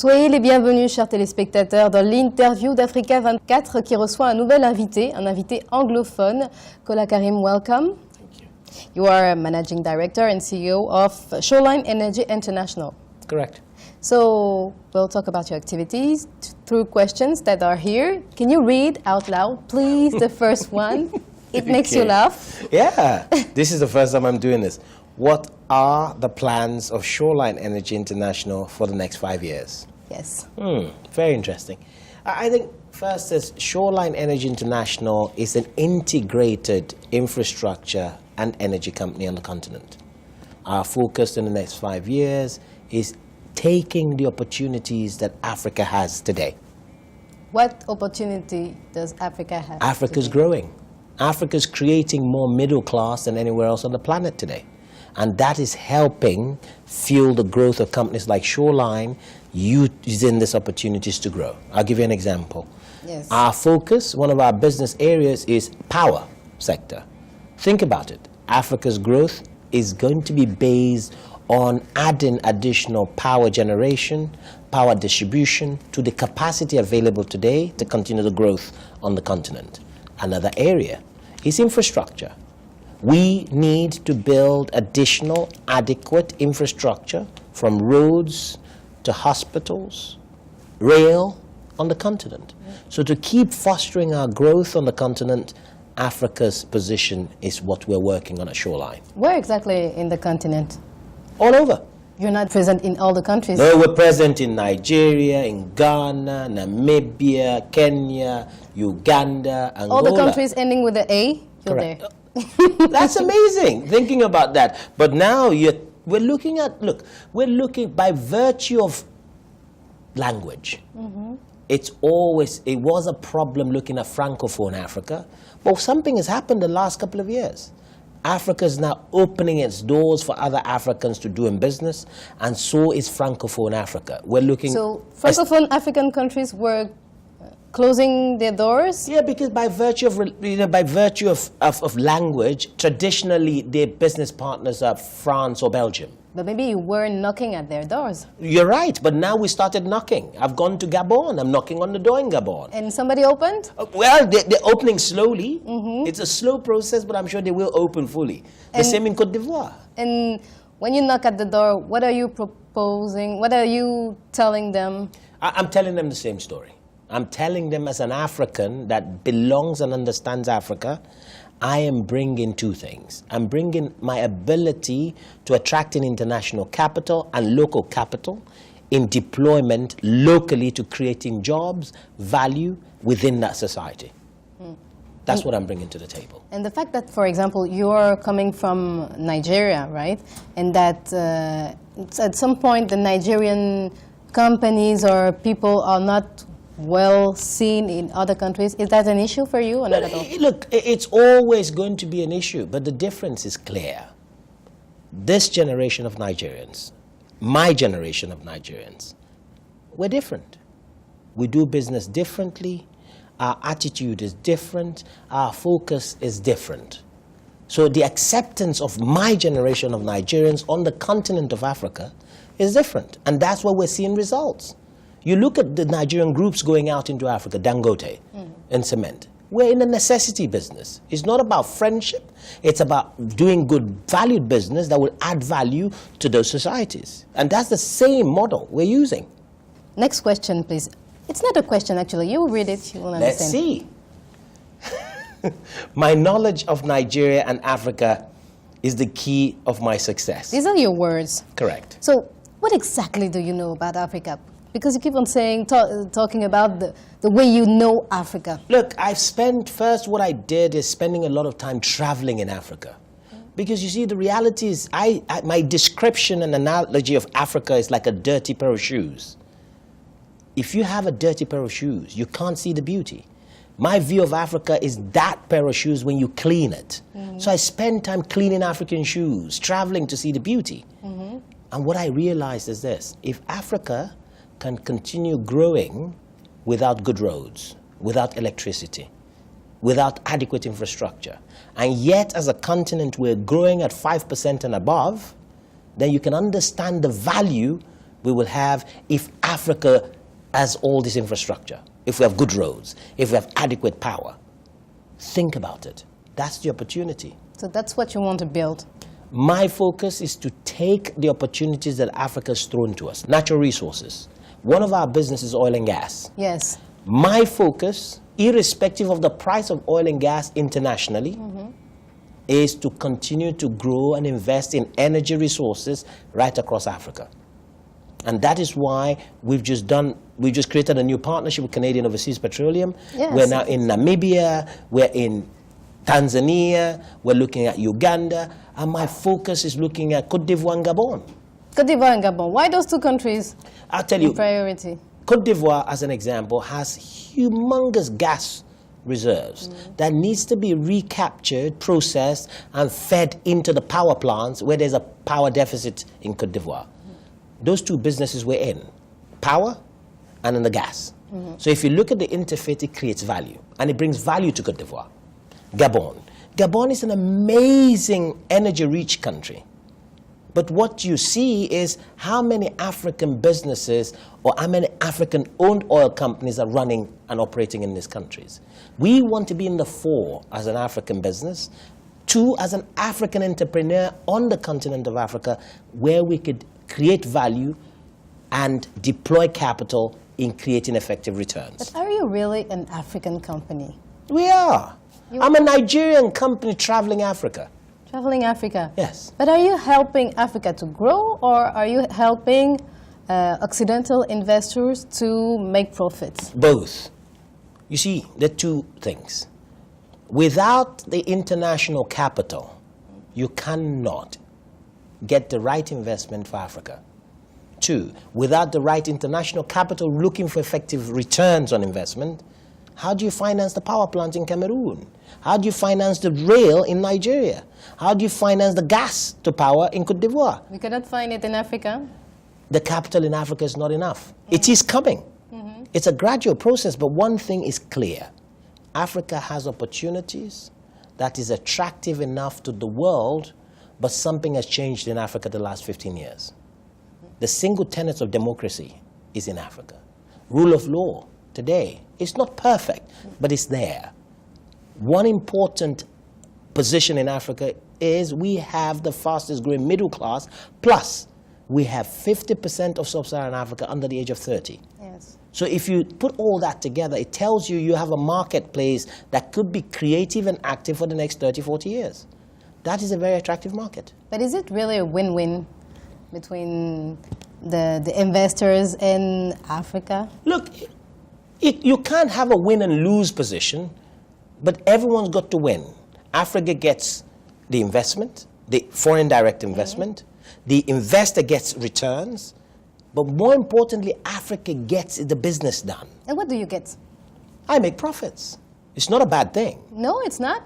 Soyez les bienvenus, chers téléspectateurs, dans l'interview d'Africa 24 qui reçoit un nouvel invité, un invité anglophone. Kola KARIM, welcome. Thank you. You are a managing director and CEO of Shoreline Energy International. Correct. So we'll talk about your activities through questions that are here. Can you read out loud, please, the first one? It makes you laugh. Yeah, this is the first time I'm doing this. What are the plans of Shoreline Energy International for the next 5 years? Yes. Very interesting. I think first is Shoreline Energy International is an integrated infrastructure and energy company on the continent. Our focus in the next 5 years is taking the opportunities that Africa has today. What opportunity does Africa have? Africa's growing. Africa's creating more middle class than anywhere else on the planet today. And that is helping fuel the growth of companies like Shoreline using these opportunities to grow. I'll give you an example. Yes. Our focus, one of our business areas is power sector. Think about it. Africa's growth is going to be based on adding additional power generation, power distribution to the capacity available today to continue the growth on the continent. Another area is infrastructure. We need to build additional adequate infrastructure from roads to hospitals, rail on the continent. So to keep fostering our growth on the continent, Africa's position is what we're working on at Shoreline. Where exactly in the continent? All over. You're not present in all the countries? No, we're present in Nigeria, in Ghana, Namibia, Kenya, Uganda, Angola. All the countries ending with the A? You're Correct. there. That's amazing, thinking about that. But now we're looking at, we're looking by virtue of language. It was a problem looking at Francophone Africa, but something has happened the last couple of years. Africa is now opening its doors for other Africans to do in business, and so is Francophone Africa. We're looking. So Francophone African countries were closing their doors? Yeah, because by virtue of language, traditionally their business partners are France or Belgium. But maybe you were knocking at their doors. You're right, but now we started knocking. I've gone to Gabon. I'm knocking on the door in Gabon. And somebody opened? Well, they're opening slowly. It's a slow process, but I'm sure they will open fully. The same in Côte d'Ivoire. And when you knock at the door, what are you proposing? What are you telling them? I'm telling them the same story. I'm telling them as an African that belongs and understands Africa, I am bringing two things. I'm bringing my ability to attract an international capital and local capital in deployment locally to creating jobs, value within that society. That's what I'm bringing to the table. And the fact that, for example, you're coming from Nigeria, right? And that at some point the Nigerian companies or people are not well seen in other countries. Is that an issue for you or not at all? Look, it's always going to be an issue, but the difference is clear. This generation of Nigerians, my generation of Nigerians, we're different. We do business differently. Our attitude is different. Our focus is different. So the acceptance of my generation of Nigerians on the continent of Africa is different. And that's why we're seeing results. You look at the Nigerian groups going out into Africa, Dangote and cement. We're in a necessity business. It's not about friendship. It's about doing good, valued business that will add value to those societies. And that's the same model we're using. Next question, please. It's not a question, actually. You read it, you will understand. Let's see. My knowledge of Nigeria and Africa is the key of my success. These are your words. Correct. So what exactly do you know about Africa? Because you keep on saying, talking about the way you know Africa. Look, what I did is spending a lot of time traveling in Africa. Because you see, the reality is, my description and analogy of Africa is like a dirty pair of shoes. If you have a dirty pair of shoes, you can't see the beauty. My view of Africa is that pair of shoes when you clean it. So I spend time cleaning African shoes, traveling to see the beauty. And what I realized is this: if Africa can continue growing without good roads, without electricity, without adequate infrastructure, and yet as a continent we're growing at 5% and above, then you can understand the value we will have if Africa has all this infrastructure, if we have good roads, if we have adequate power. Think about it. That's the opportunity. So that's what you want to build. My focus is to take the opportunities that Africa has thrown to us. Natural resources. One of our businesses is oil and gas. Yes. My focus, irrespective of the price of oil and gas internationally, is to continue to grow and invest in energy resources right across Africa. And that is why we've just created a new partnership with Canadian Overseas Petroleum. Yes. We're now in Namibia, we're in Tanzania, we're looking at Uganda, and my focus is looking at Côte d'Ivoire and Gabon. Côte d'Ivoire and Gabon. Why those two countries? I'll tell you, priority. Côte d'Ivoire, as an example, has humongous gas reserves that needs to be recaptured, processed, and fed into the power plants where there's a power deficit in Côte d'Ivoire. Those two businesses we're in, power and in the gas. So if you look at the interface, it creates value, and it brings value to Côte d'Ivoire. Gabon. Gabon is an amazing energy-rich country. But what you see is how many African businesses or how many African-owned oil companies are running and operating in these countries. We want to be in the fore as an African business, two, as an African entrepreneur on the continent of Africa, where we could create value and deploy capital in creating effective returns. But are you really an African company? We are. I'm a Nigerian company traveling Africa. Traveling Africa? Yes. But are you helping Africa to grow, or are you helping Occidental investors to make profits? Both. You see, there are two things. Without the international capital, you cannot get the right investment for Africa. Two, without the right international capital looking for effective returns on investment, how do you finance the power plant in Cameroon? How do you finance the rail in Nigeria? How do you finance the gas to power in Côte d'Ivoire? We cannot find it in Africa. The capital in Africa is not enough. It is coming. It's a gradual process, but one thing is clear. Africa has opportunities that is attractive enough to the world, but something has changed in Africa the last 15 years. The single tenet of democracy is in Africa. Rule of law today, it's not perfect, but it's there. One important position in Africa is we have the fastest growing middle class, plus we have 50% of sub-Saharan Africa under the age of 30. Yes. So if you put all that together, it tells you you have a marketplace that could be creative and active for the next 30, 40 years. That is a very attractive market. But is it really a win-win between the investors in Africa? Look, you can't have a win and lose position, but everyone's got to win. Africa gets the investment, the foreign direct investment, the investor gets returns, but more importantly, Africa gets the business done. And what do you get? I make profits. It's not a bad thing. No, it's not.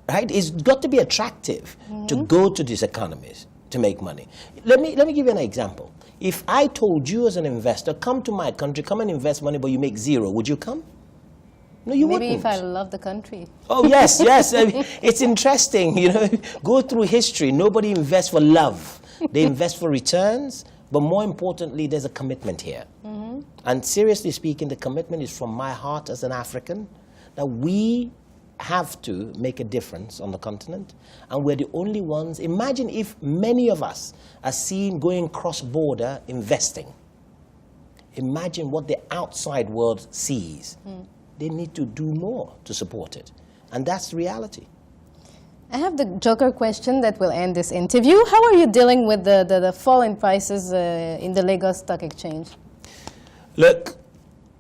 Right? It's got to be attractive to go to these economies to make money. Let me give you an example. If I told you as an investor, come to my country, come and invest money, but you make zero, would you come? No, you wouldn't. Maybe if I love the country. Oh, yes, yes. I mean, it's interesting, you know. Go through history. Nobody invests for love. They invest for returns, but more importantly, there's a commitment here. And seriously speaking, the commitment is from my heart as an African, that we have to make a difference on the continent, and we're the only ones. Imagine if many of us are seen going cross-border investing. Imagine what the outside world sees. They need to do more to support it, and that's the reality. I have the joker question that will end this interview. How are you dealing with the fall in prices in the Lagos Stock Exchange? Look,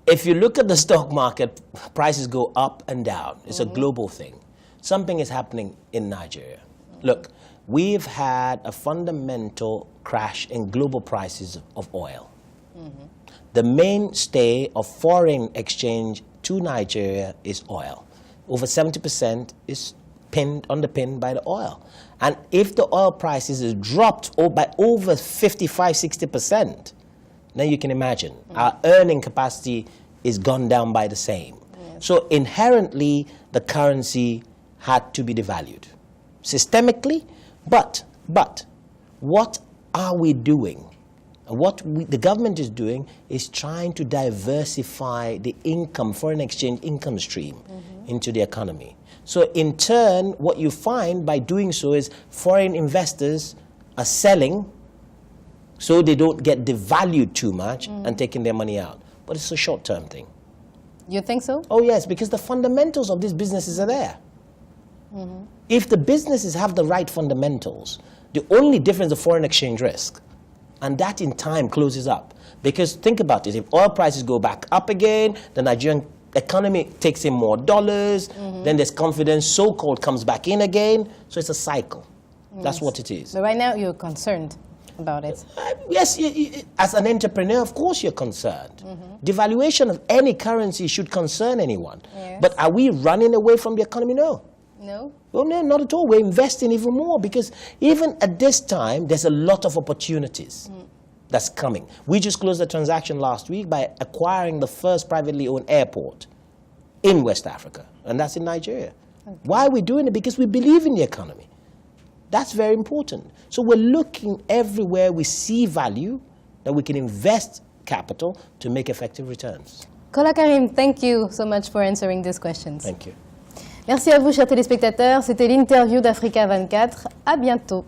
if you look at the stock market, prices go up and down. It's a global thing. Something is happening in Nigeria. Look, we've had a fundamental crash in global prices of oil. The mainstay of foreign exchange to Nigeria is oil. Over 70% is underpinned by the oil. And if the oil prices is dropped by over 55, 60%, then you can imagine our earning capacity is gone down by the same. So inherently, the currency had to be devalued systemically. But what are we doing And what the government is doing is trying to diversify the income, foreign exchange income stream into the economy. So in turn, what you find by doing so is foreign investors are selling so they don't get devalued too much and taking their money out. But it's a short-term thing. You think so? Oh yes, because the fundamentals of these businesses are there. If the businesses have the right fundamentals, the only difference is the foreign exchange risk. And that in time closes up. Because think about it, if oil prices go back up again, the Nigerian economy takes in more dollars, then there's confidence, so-called comes back in again. So it's a cycle. That's what it is. But right now you're concerned about it. Yes, as an entrepreneur, of course you're concerned. Devaluation of any currency should concern anyone. Yes. But are we running away from the economy? No. No? Well, no, not at all. We're investing even more because even at this time, there's a lot of opportunities that's coming. We just closed a transaction last week by acquiring the first privately owned airport in West Africa, and that's in Nigeria. Okay. Why are we doing it? Because we believe in the economy. That's very important. So we're looking everywhere we see value that we can invest capital to make effective returns. Kola KARIM, thank you so much for answering these questions. Thank you. Merci à vous, chers téléspectateurs. C'était l'interview d'Africa 24. À bientôt.